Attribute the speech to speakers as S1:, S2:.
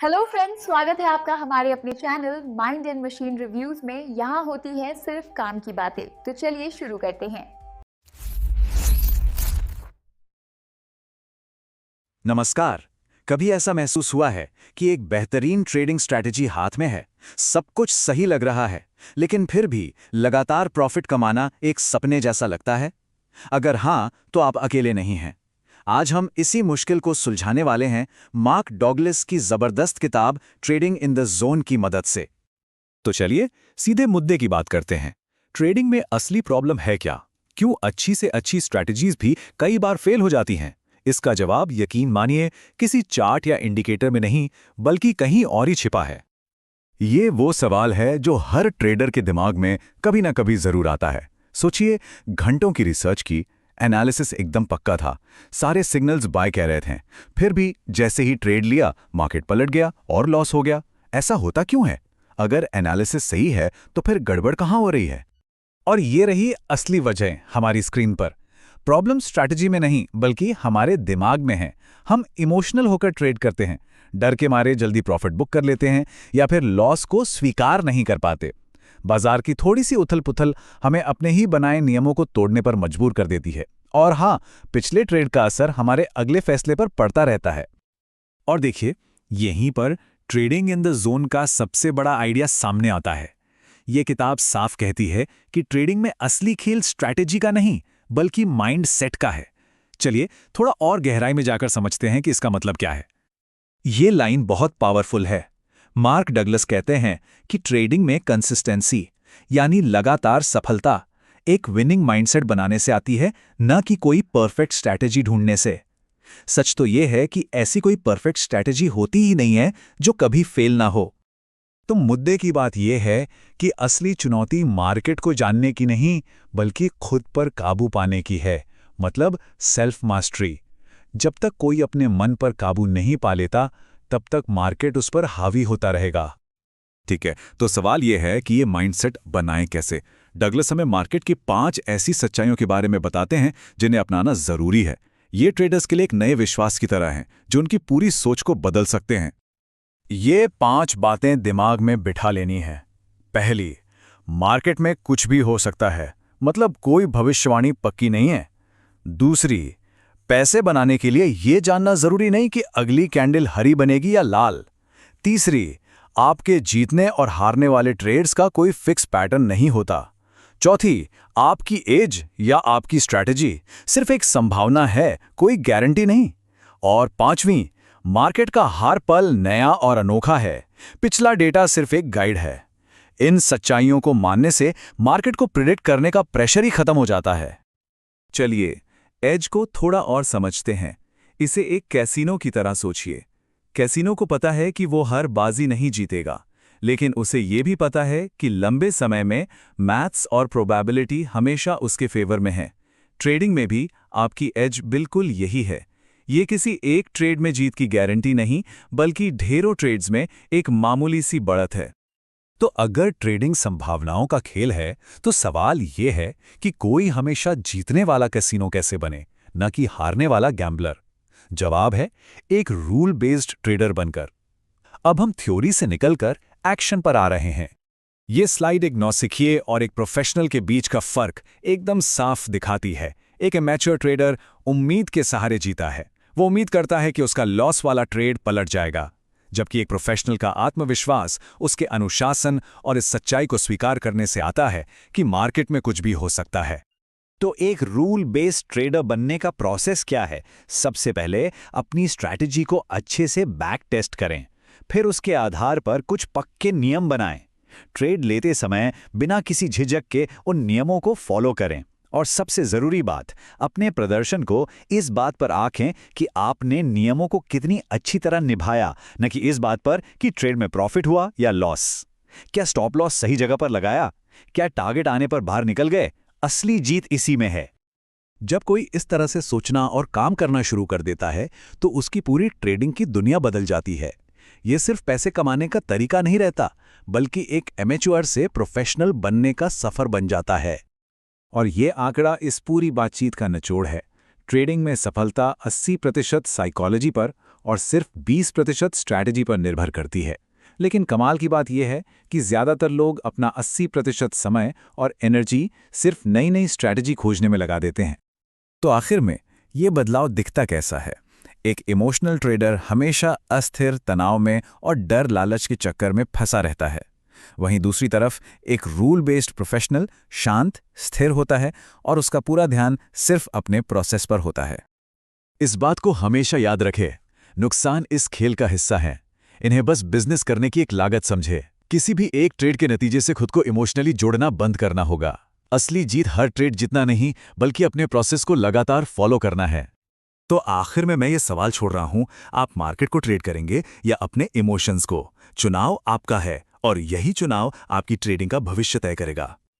S1: Hello friends, स्वागत है आपका हमारे अपने channel mind and machine reviews में। यहाँ होती है सिर्फ काम की बातें। तो चलिए शुरू करते हैं।
S2: नमस्कार। कभी ऐसा महसूस हुआ है कि एक बेहतरीन ट्रेडिंग स्ट्रैटेजी हाथ में है, सब कुछ सही लग रहा है, लेकिन फिर भी लगातार प्रॉफिट कमाना एक सपने जैसा लगता है? अगर हाँ, तो आप अकेले नहीं हैं। आज हम इसी मुश्किल को सुलझाने वाले हैं मार्क डॉगलिस की जबरदस्त किताब ट्रेडिंग इन द जोन की मदद से। तो चलिए सीधे मुद्दे की बात करते हैं। ट्रेडिंग में असली प्रॉब्लम है क्या? क्यों अच्छी से अच्छी स्ट्रैटेजीज भी कई बार फेल हो जाती हैं? इसका जवाब यकीन मानिए किसी चार्ट या इंडिकेटर में नहीं, बल्कि कहीं और ही छिपा है। ये वो सवाल है जो हर ट्रेडर के दिमाग में कभी ना कभी जरूर आता है। सोचिए, घंटों की रिसर्च की, एनालिसिस एकदम पक्का था, सारे सिग्नल्स बाय कह रहे थे, फिर भी जैसे ही ट्रेड लिया मार्केट पलट गया और लॉस हो गया। ऐसा होता क्यों है? अगर एनालिसिस सही है तो फिर गड़बड़ कहाँ हो रही है? और ये रही असली वजह हमारी स्क्रीन पर। प्रॉब्लम स्ट्रैटेजी में नहीं, बल्कि हमारे दिमाग में है। हम इमोशनल होकर ट्रेड करते हैं, डर के मारे जल्दी प्रॉफिट बुक कर लेते हैं या फिर लॉस को स्वीकार नहीं कर पाते। बाजार की थोड़ी सी उथल-पुथल हमें अपने ही बनाए नियमों को तोड़ने पर मजबूर कर देती है। और हाँ, पिछले ट्रेड का असर हमारे अगले फैसले पर पड़ता रहता है। और देखिए, यहीं पर ट्रेडिंग इन द जोन का सबसे बड़ा आइडिया सामने आता है। ये किताब साफ कहती है कि ट्रेडिंग में असली खेल स्ट्रैटेजी का नहीं, बल्कि माइंड सेट का है। चलिए थोड़ा और गहराई में जाकर समझते हैं कि इसका मतलब क्या है। ये लाइन बहुत पावरफुल है। मार्क डगलस कहते हैं कि ट्रेडिंग में कंसिस्टेंसी, यानी लगातार सफलता, एक विनिंग माइंडसेट बनाने से आती है, न कि कोई परफेक्ट स्ट्रैटेजी ढूंढने से। सच तो यह है कि ऐसी कोई परफेक्ट स्ट्रैटेजी होती ही नहीं है जो कभी फेल ना हो। तो मुद्दे की बात यह है कि असली चुनौती मार्केट को जानने की नहीं, बल्कि खुद पर काबू पाने की है। मतलब सेल्फ मास्टरी। जब तक कोई अपने मन पर काबू नहीं पा लेता, तब तक मार्केट उस पर हावी होता रहेगा। ठीक है, तो सवाल यह है कि ये माइंडसेट बनाएं कैसे। डगलस हमें मार्केट की 5 ऐसी सच्चाइयों के बारे में बताते हैं जिन्हें अपनाना जरूरी है। ये ट्रेडर्स के लिए एक नए विश्वास की तरह हैं, जो उनकी पूरी सोच को बदल सकते हैं। ये 5 बातें दिमाग में बिठा लेनी है। पहली, मार्केट में कुछ भी हो सकता है, मतलब कोई भविष्यवाणी पक्की नहीं है। दूसरी, पैसे बनाने के लिए यह जानना जरूरी नहीं कि अगली कैंडल हरी बनेगी या लाल। तीसरी, आपके जीतने और हारने वाले ट्रेड्स का कोई फिक्स पैटर्न नहीं होता। चौथी, आपकी एज या आपकी स्ट्रैटेजी सिर्फ एक संभावना है, कोई गारंटी नहीं। और पांचवीं, मार्केट का हर पल नया और अनोखा है, पिछला डेटा सिर्फ एक गाइड है। इन सच्चाइयों को मानने से मार्केट को प्रिडिक्ट करने का प्रेशर ही खत्म हो जाता है। चलिए एज को थोड़ा और समझते हैं। इसे एक कैसीनो की तरह सोचिए। कैसीनो को पता है कि वो हर बाजी नहीं जीतेगा, लेकिन उसे ये भी पता है कि लंबे समय में मैथ्स और प्रोबेबिलिटी हमेशा उसके फेवर में है। ट्रेडिंग में भी आपकी एज बिल्कुल यही है। ये किसी एक ट्रेड में जीत की गारंटी नहीं, बल्कि ढेरों ट्रेड्स में एक मामूली सी बढ़त है। तो अगर ट्रेडिंग संभावनाओं का खेल है, तो सवाल ये है कि कोई हमेशा जीतने वाला कैसीनो कैसे बने, न कि हारने वाला गैम्बलर। जवाब है, एक रूल बेस्ड ट्रेडर बनकर। अब हम थ्योरी से निकलकर एक्शन पर आ रहे हैं। ये स्लाइड एक नौसिखिए और एक प्रोफेशनल के बीच का फर्क एकदम साफ दिखाती है। एक एमेच्योर ट्रेडर उम्मीद के सहारे जीता है। वो उम्मीद करता है कि उसका लॉस वाला ट्रेड पलट जाएगा, जबकि एक प्रोफेशनल का आत्मविश्वास उसके अनुशासन और इस सच्चाई को स्वीकार करने से आता है कि मार्केट में कुछ भी हो सकता है। तो एक रूल बेस्ड ट्रेडर बनने का प्रोसेस क्या है? सबसे पहले अपनी स्ट्रैटेजी को अच्छे से बैक टेस्ट करें, फिर उसके आधार पर कुछ पक्के नियम बनाएं। ट्रेड लेते समय बिना किसी झिझक के उन नियमों को फॉलो करें। और सबसे जरूरी बात, अपने प्रदर्शन को इस बात पर आंकें कि आपने नियमों को कितनी अच्छी तरह निभाया, न कि इस बात पर कि ट्रेड में प्रॉफिट हुआ या लॉस। क्या स्टॉप लॉस सही जगह पर लगाया? क्या टारगेट आने पर बाहर निकल गए? असली जीत इसी में है। जब कोई इस तरह से सोचना और काम करना शुरू कर देता है, तो उसकी पूरी ट्रेडिंग की दुनिया बदल जाती है। ये सिर्फ पैसे कमाने का तरीका नहीं रहता, बल्कि एक एमेच्योर से प्रोफेशनल बनने का सफर बन जाता है। और ये आंकड़ा इस पूरी बातचीत का निचोड़ है। ट्रेडिंग में सफलता 80% साइकोलॉजी पर
S3: और सिर्फ 20% स्ट्रैटेजी पर निर्भर करती है। लेकिन कमाल की बात यह है कि ज़्यादातर लोग अपना 80% समय और एनर्जी सिर्फ नई नई स्ट्रैटेजी खोजने में लगा देते हैं। तो आखिर में ये बदलाव दिखता कैसा है? एक इमोशनल ट्रेडर हमेशा अस्थिर, तनाव में और डर लालच के चक्कर में फंसा रहता है। वहीं दूसरी तरफ एक रूल बेस्ड प्रोफेशनल शांत, स्थिर होता है और उसका पूरा ध्यान सिर्फ अपने प्रोसेस पर होता है।
S2: इस बात को हमेशा याद रखें, नुकसान इस खेल का हिस्सा है। इन्हें बस बिजनेस करने की एक लागत समझे। किसी भी एक ट्रेड के नतीजे से खुद को इमोशनली जोड़ना बंद करना होगा। असली जीत हर ट्रेड जितना नहीं, बल्कि अपने प्रोसेस को लगातार फॉलो करना है।
S3: तो आखिर में मैं ये सवाल छोड़ रहा हूं, आप मार्केट को ट्रेड करेंगे या अपने इमोशंस को? चुनाव आपका है और यही चुनाव आपकी ट्रेडिंग का भविष्य तय करेगा।